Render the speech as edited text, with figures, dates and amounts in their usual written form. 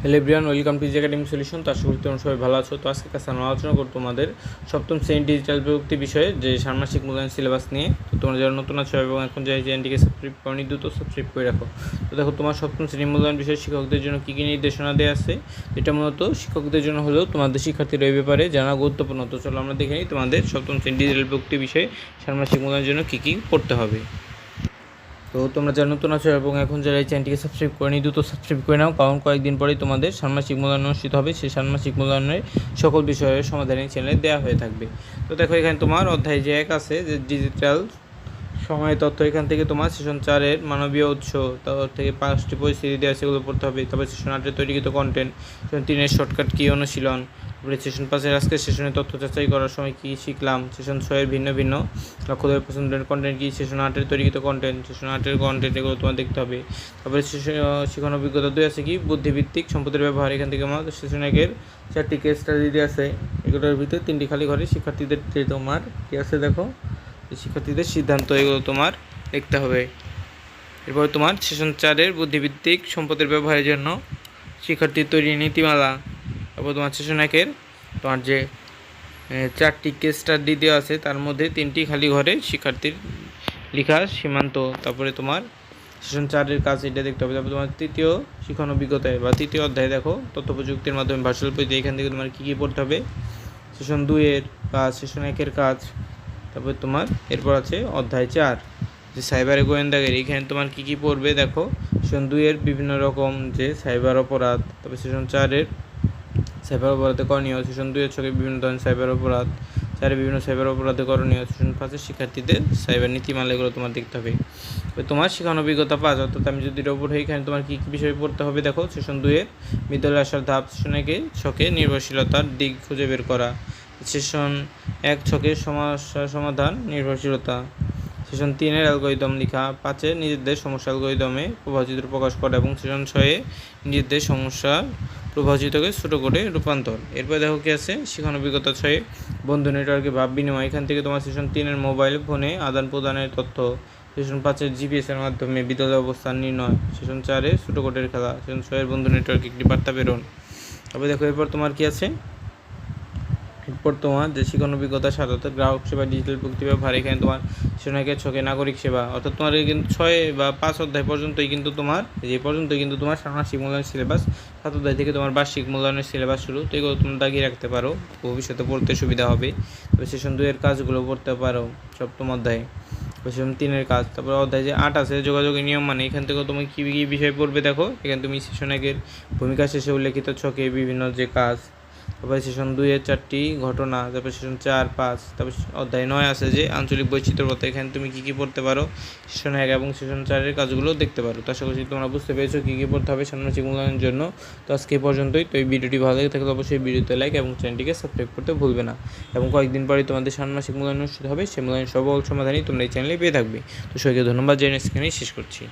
Hello everyone, welcome to easy academic solution. তো আশা করি তোমরা সবাই ভালো আছো। তো আজকে কাছে আমরা আলোচনা করব তোমাদের সপ্তম শ্রেণী ডিজিটাল প্রযুক্তি বিষয়ে যে ষান্মাসিক মূল্যায়ন সিলেবাস নিয়ে। তো তোমরা যারা নতুন আছো এবং এখন যে চ্যানেলটিকে সাবস্ক্রাইব করনি, দ্রুত সাবস্ক্রাইব করে রাখো। তো দেখো, তোমার সপ্তম শ্রেণী মূল্যায়ন বিষয়ে শিক্ষকদের জন্য কী কী নির্দেশনা দেওয়া আছে। এটা মূলত শিক্ষকদের জন্য হলেও তোমাদের শিক্ষার্থীরা এই ব্যাপারে জানা গুরুত্বপূর্ণ। তো চলো আমরা দেখে নিই তোমাদের সপ্তম শ্রেণী ডিজিটাল প্রযুক্তি বিষয়ে ষান্মাসিক মূল্যায়নের জন্য কী কী পড়তে হবে। তো তোমরা যারা নতুন আছো এবং এখন যারা এই চ্যানেলটিকে সাবস্ক্রাইব করে নি, দ্রুত সাবস্ক্রাইব করে নাও, কারণ কয়েকদিন পরেই তোমাদের ষান্মাসিক মূল্যায়ন অনুষ্ঠিত হবে। সেই ষান্মাসিক মূল্যায়নের সকল বিষয়ের সমাধান এই চ্যানেলে দেওয়া হয়ে থাকবে। তো দেখো, এখানে তোমার অধ্যায় যে 1 আছে যে ডিজিটাল সময় তথ্য, এখান থেকে তোমার সেশন 4-এর মানবীয় উৎস, তারপর থেকে 5টি পরিস্থিতি দেওয়া, সেগুলো পড়তে হবে। তারপরে সেশন 8-এর তৈরিকৃত কন্টেন্ট, সেশন 3-এর শর্টকাট কী অনুশীলন, তারপরে সেশন 5-এর আজকের সেশনে তথ্য যাচাই করার সময় কী শিখলাম, সেশন 6-এর ভিন্ন ভিন্ন লক্ষ্যদের পছন্দের কন্টেন্ট কী, সেশন 8-এর তৈরিকৃত কন্টেন্ট, সেশন 8-এর কন্টেন্ট, এগুলো তোমার দেখতে হবে। তারপরে শিখন অভিজ্ঞতা 2 আছে কি বুদ্ধিভিত্তিক সম্পদের ব্যবহার, এখান থেকে আমার সেশন 1-এর 4টি কেস স্টাডি দিয়ে আছে। এগুলোর ভিতরে 3টি খালি ঘরে শিক্ষার্থীদের তোমার কী আছে দেখো, শিক্ষার্থীদের সিদ্ধান্ত, এগুলো তোমার লিখতে হবে। এরপর তোমার সেশন 4-এর বুদ্ধিভিত্তিক সম্পদের ব্যবহারের জন্য শিক্ষার্থীর তৈরি নীতিমালা। তারপর তোমার সেশন 1-এর তোমার যে 4টি কেস স্টাডি দেওয়া আছে, তার মধ্যে 3টি খালি ঘরে শিক্ষার্থীর লেখা সীমান্ত। তারপরে তোমার সেশন 4-এর কাজ, এটা দেখতে হবে। তারপর তোমার তৃতীয় শিক্ষণ অভিজ্ঞতায় বা তৃতীয় অধ্যায় দেখো, তথ্য প্রযুক্তির মাধ্যমে ভার্চুয়াল পদ্ধতি, এখান থেকে তোমার কী কী পড়তে হবে। সেশন 2-এর কাজ, সেশন 1-এর কাজ। তারপর তোমার এরপর আছে অধ্যায় 4 যে সাইবারে গোয়েন্দাগিরি, এখানে তোমার কী কী পড়বে দেখো। সেশন 2-এর বিভিন্ন রকম যে সাইবার অপরাধ, তারপর সেশন 4-এর সাইবার অপরাধে করণীয়, সেশন 2-এর ছকে বিভিন্ন ধরনের সাইবার অপরাধ, 4-এর বিভিন্ন সাইবার অপরাধে করণীয়, সেশন 5-এর শিক্ষার্থীদের সাইবার নীতিমালা, এগুলো তোমার দেখতে হবে। তোমার শিক্ষণ অভিজ্ঞতা 5, অর্থাৎ আমি যদি রোবট হই, এখানে তোমার কী কী বিষয় পড়তে হবে দেখো। সেশন 2-এর বিদ্যালয়ে আসার ধাপ, সেশন 1-এ ছকে নির্ভরশীলতার দিক খুঁজে বের করা, সেশন 1 ছকে সমস্যা সমাধান নির্ভরশীলতা, সেশন 3-এর অ্যালগরিদম লেখা, 5-এ নিজেদের সমস্যা অ্যালগরিদমে প্রভাবচিত্র প্রকাশ করা এবং সেশন 6-এ নিজেদের সমস্যা প্রভাবচিত্রকে ছোটো করে রূপান্তর। এরপর দেখো কী আছে শিক্ষণ অভিজ্ঞতা 6 বন্ধু নেটওয়ার্কে ভাব বিনিময়, এখান থেকে তোমার সেশন 3-এর মোবাইল ফোনে আদান প্রদানের তথ্য, সেশন 5-এর জিপিএসের মাধ্যমে বিদ্যালয় অবস্থান নির্ণয়, সেশন 4-এ ছোটো কোটের খেলা, সেশন 6-এর বন্ধু নেটওয়ার্কে একটি বার্তা প্রেরণ। তবে দেখো এরপর তোমার কী আছে, এরপর তোমার যে শিক্ষণ অভিজ্ঞতা 7 অর্থাৎ গ্রাহক সেবা ডিজিটাল প্রযুক্তি ব্যবহার, এখানে তোমার সেশন 1-এর ছকে নাগরিক সেবা, অর্থাৎ তোমার কিন্তু 6 বা 5 অধ্যায় পর্যন্তই কিন্তু তোমার যে পর্যন্তই কিন্তু তোমার ষান্মাসিক মূল্যায়নের সিলেবাস, 7 অধ্যায় থেকে তোমার বার্ষিক মূল্যায়নের সিলেবাস শুরু। তো এগুলো তুমি দাগিয়ে রাখতে পারো, ভবিষ্যতে পড়তে সুবিধা হবে। তবে সেশন 2-এর কাজগুলো পড়তে পারো সপ্তম অধ্যায়ে, সেশন 3-এর কাজ। তারপর অধ্যায় যে 8 আছে যোগাযোগের নিয়ম, মানে এখান থেকে তুমি কী কী বিষয় পড়বে দেখো। এখানে তুমি সেশন 1-এর ভূমিকা শেষে উল্লেখিত ছকে বিভিন্ন যে কাজ, তারপরে সেশন 2-এর 4টি ঘটনা, তারপরে সেশন 4, 5, তারপর অধ্যায় 9 আছে যে আঞ্চলিক বৈচিত্র্যতা, এখানে তুমি কী কী পড়তে পারো সেশন 1 এবং সেশন 4-এর কাজগুলো দেখতে পারো। তো আশা করছি তোমরা বুঝতে পেরেছো কী কী পড়তে হবে ষান্মাসিক মূল্যায়নের জন্য। তো আজকে এই পর্যন্তই। তো এই ভিডিওটি ভালো লেগে থাকলে অবশ্যই ভিডিওতে লাইক এবং চ্যানেলটিকে সাবস্ক্রাইব করতে ভুলবে না। এবং কয়েকদিন পরেই তোমাদের ষান্মাসিক মূল্যায়ন অনুষ্ঠিত হবে, সেই মূল্যায়ন সকল সমাধানই তোমরা এই চ্যানেলে পেয়ে থাকবে। তো সবাইকে ধন্যবাদ জানিয়ে এখানেই শেষ করছি।